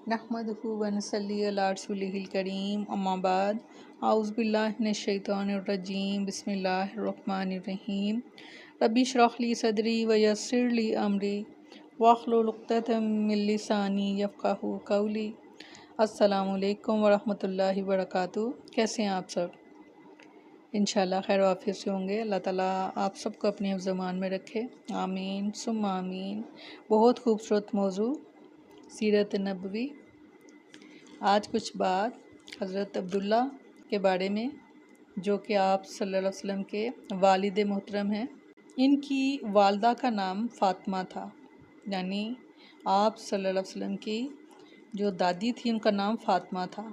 नहमदुहु व नसल्ली अला रसूलिहिल करीम अम्मा बाद औज़ु बिल्लाहि मिनश शैतानिर रजीम बिस्मिल्लाहिर रहीम रब्बि इश्रह ली सदरी व यस्सिर ली अमरी वाहलुल उक़दतम मिन लिसानी यफ़क़हू क़ौली। अस्सलामु अलैकुम व रहमतुल्लाहि व बरकातुहू। कैसे हैं आप सब? इंशाअल्लाह खैर वाफियत से होंगे। अल्लाह ताला आप सबको अपने हिफ्ज़ मान में रखे, आमीन सुम्मा आमीन। बहुत खूबसूरत मौजू सीरत नबवी। आज कुछ बात हज़रत अब्दुल्ला के बारे में, जो कि आप सल्लल्लाहु अलैहि वसल्लम के वालिद मोहतरम हैं। इनकी वालदा का नाम फ़ातिमा था, यानी आप सल्लल्लाहु अलैहि वसल्लम की जो दादी थी उनका नाम फ़ातिमा था।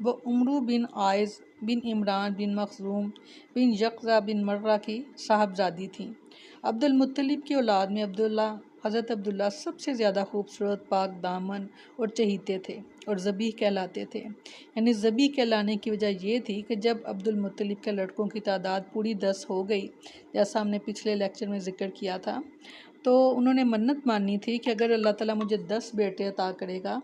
वो उमरू बिन आइज़ बिन इमरान बिन मखज़ूम बिन यक़ज़ा बिन मर्रा की साहबजादी थीं। अब्दुल मुत्तलिब की औलाद में हज़रत अब्दुल्ला सबसे ज़्यादा खूबसूरत, पाक दामन और चहीते थे और ज़बीह कहलाते थे। यानी ज़बीह कहलाने की वजह ये थी कि जब अब्दुल मुत्तलिब के लड़कों की तादाद पूरी 10 हो गई, जैसा हमने पिछले लेक्चर में ज़िक्र किया था, तो उन्होंने मन्नत मानी थी कि अगर अल्लाह ताला मुझे 10 बेटे अता करेगा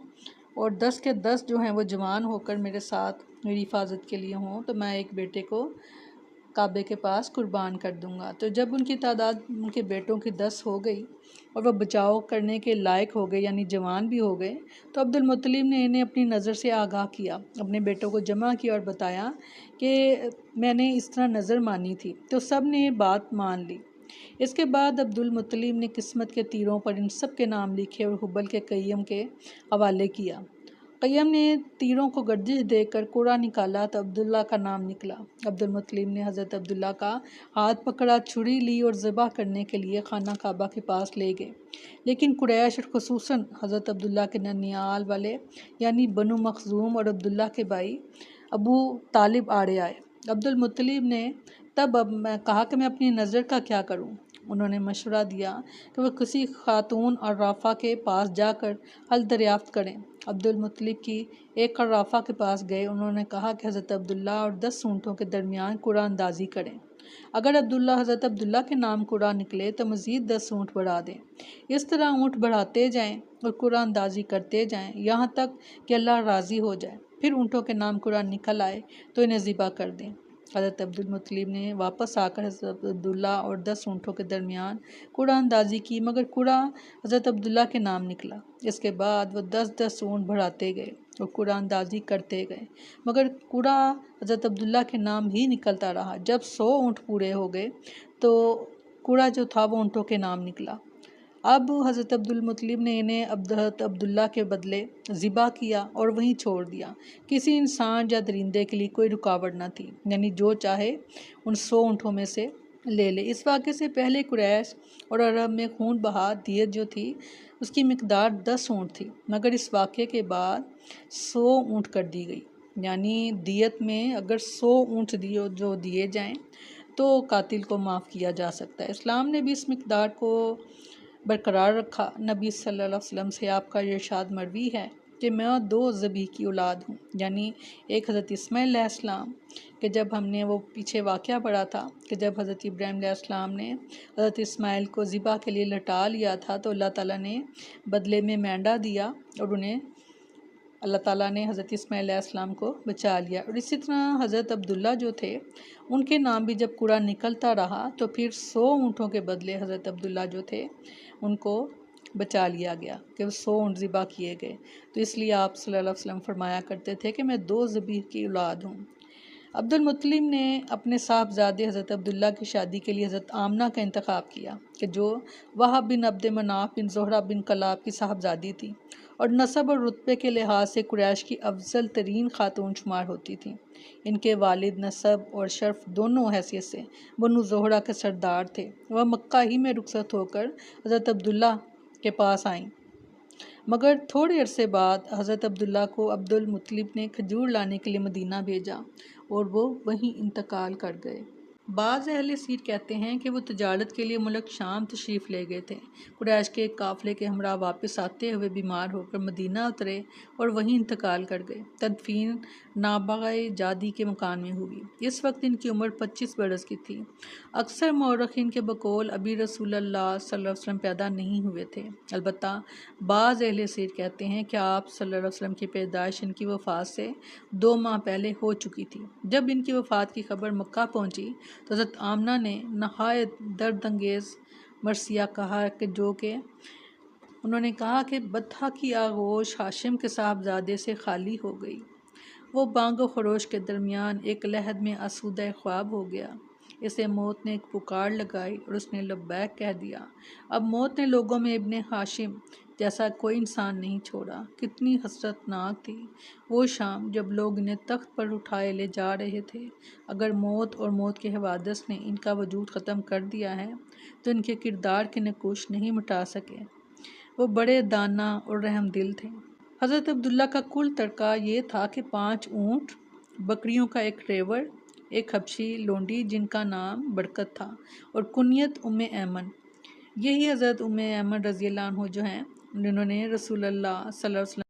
और 10 के 10 जो हैं वो जवान होकर मेरे साथ मेरी हिफाजत के लिए हों, तो मैं एक बेटे को काबे के पास कुर्बान कर दूंगा। तो जब उनकी तादाद उनके बेटों की 10 हो गई और वह बचाव करने के लायक हो गए, यानी जवान भी हो गए, तो अब्दुल मुत्तलिब ने इन्हें अपनी नज़र से आगाह किया, अपने बेटों को जमा किया और बताया कि मैंने इस तरह नज़र मानी थी। तो सब ने बात मान ली। इसके बाद अब्दुल मुत्तलिब ने किस्मत के तीरों पर इन सब के नाम लिखे और हुबल के कय्यम के हवाले किया। कय्यम ने तीरों को गर्दिश देकर कोड़ा निकाला तो अब्दुल्ला का नाम निकला। अब्दुल मुत्तलिब ने हज़रत अब्दुल्ला का हाथ पकड़ा, छुरी ली और ज़बह करने के लिए खाना काबा के पास ले गए। लेकिन कुरैश और खुसूसन हज़रत अब्दुल्ला के ननियाल वाले यानी बनु मखज़ूम और अब्दुल्ला के भाई अबू तालिब आड़े आए। अब्दुल मुत्तलिब ने तब कहा कि मैं अपनी नज़र का क्या करूं। उन्होंने मशवरा दिया कि वह किसी खातून और राफ़ा के पास जाकर हल दरियाफ्त करें। अब्दुल मुत्तलिब की एक राफ़ा के पास गए। उन्होंने कहा कि हज़रत अब्दुल्ला और 10 ऊँटों के दरमियान कुरा अंदाज़ी करें। अगर हज़रत अब्दुल्ला के नाम कुरा निकले तो मज़ीद 10 ऊँट बढ़ा दें। इस तरह ऊँट बढ़ाते जाएं और कुरा अंदाज़ी करते जाएं, यहाँ तक कि अल्लाह राज़ी हो जाए। फिर ऊँटों के नाम कुरा निकल आए तो इन्हें ज़िबा कर दें। हज़रत अब्दुल मुत्तलिब ने वापस आकर हज़रत अब्दुल्ला और 10 ऊँटों के दरमियान कुरा अंदाज़ी की, मगर कुरा हज़रत अब्दुल्ला के नाम निकला। इसके बाद वह 10-10 ऊँट बढ़ाते गए और कुरा अंदाज़ी करते गए, मगर कुरा हज़रत अब्दुल्ला के नाम ही निकलता रहा। जब 100 ऊँट पूरे हो गए तो कुरा जो था वो ऊँटों के नाम निकला। अब हज़रत अब्दुल मुत्तलिब ने इन्हें हज़रत अब्दुल्ला के बदले ज़िबा किया और वहीं छोड़ दिया। किसी इंसान या दरिंदे के लिए कोई रुकावट न थी, यानी जो चाहे उन 100 ऊँटों में से ले ले। इस वाक़े से पहले कुरैश और अरब में खून बहा दियत जो थी उसकी मिकदार 10 ऊँट थी, मगर इस वाक़े के बाद 100 ऊँट कर दी गई। यानी दियत में अगर 100 ऊँट जो दिए जाएं तो कातिल को माफ़ किया जा सकता है। इस्लाम ने भी इस मिकदार को बरकरार रखा। नबी सल्लल्लाहु अलैहि वसल्लम से आपका ये इरशाद मरवी है कि मैं 2 ज़बीह की औलाद हूँ, यानी एक हज़रत इस्माइल अलैहिस्सलाम कि जब हमने वो पीछे वाक़या पढ़ा था कि जब हज़रत इब्राहीम अलैहिस्सलाम ने हज़रत इस्माइल को ज़िबा के लिए लटा लिया था तो अल्लाह ताला ने बदले में मेंढा दिया और उन्हें अल्लाह ताला ने हज़रत इस्माइल अलैहिस्सलाम को बचा लिया। और इसी तरह हज़रत अब्दुल्ला जो थे उनके नाम भी जब कुरा निकलता रहा तो फिर 100 ऊँटों के बदले हज़रत अब्दुल्ला जो थे उनको बचा लिया गया कि वो 100 ऊँट ज़िबा किए गए। तो इसलिए आप सल्लल्लाहु अलैहि वसल्लम फरमाया करते थे कि मैं 2 ज़बीह की औलाद हूँ। अब्दुल मुत्तलिब ने अपने साहबजादे हज़रत अब्दुल्ला की शादी के लिए हज़रत आमना का इंतखाब किया कि जो वहाब बिन अब्द मनाफ बिन ज़ोहरा बिन कलाब की साहबजादी थी और नसब और रुतबे के लिहाज से कुरैश की अफजल तरीन खातून शुमार होती थी। इनके वालिद नसब और शर्फ दोनों हैसियत से बनु ज़ोहरा के सरदार थे। वह मक्का ही में रुखसत होकर हज़रत अब्दुल्ला के पास आईं, मगर थोड़े अरसे बाद हज़रत अब्दुल्ला को अब्दुल मुत्तलिब ने खजूर लाने के लिए मदीना भेजा और वो वहीं इंतकाल कर गए। بعض اہل سیر کہتے ہیں کہ وہ تجارت کے لیے ملک شام تشریف لے گئے تھے۔ قریش کے ایک قافلے کے ہمراہ واپس آتے ہوئے بیمار ہو کر مدینہ اترے اور وہیں انتقال کر گئے۔ تدفین نابغہ جادی کے مکان میں ہوئی۔ اس وقت ان کی عمر 25 برس کی تھی۔ اکثر مورخین کے بقول ابھی رسول اللہ صلی اللہ علیہ وسلم پیدا نہیں ہوئے تھے، البتہ بعض اہل سیر کہتے ہیں کہ آپ صلی اللہ علیہ وسلم کی پیدائش ان کی وفات سے 2 ماہ پہلے ہو چکی تھی۔ جب ان کی وفات کی خبر مکہ پہنچی تو حضرت آمنہ نے نہایت درد انگیز مرثیہ کہا انہوں نے کہا کہ بطحہ کی آغوش ہاشم کے صاحبزادے سے خالی ہو گئی۔ وہ بانگ و خروش کے درمیان ایک لحد میں آسودہ خواب ہو گیا۔ اسے موت نے ایک پکار لگائی اور اس نے لبیک کہہ دیا۔ اب موت نے لوگوں میں ابن ہاشم جیسا کوئی انسان نہیں چھوڑا۔ کتنی حسرت ناک تھی وہ شام جب لوگ انہیں تخت پر اٹھائے لے جا رہے تھے۔ اگر موت اور موت کے حوادث نے ان کا وجود ختم کر دیا ہے تو ان کے کردار کے نقوش نہیں مٹا سکے۔ وہ بڑے دانا اور رحم دل تھے۔ حضرت عبداللہ کا کل ترکہ یہ تھا کہ 5 اونٹ، بکریوں کا ایک ریوڑ، ایک حبشی لونڈی جن کا نام برکت تھا اور کنیت ایمن۔ یہی حضرت ایمن رضی اللہ عنہ جو ہیں جنہوں نے رسول اللہ صلی اللہ علیہ وسلم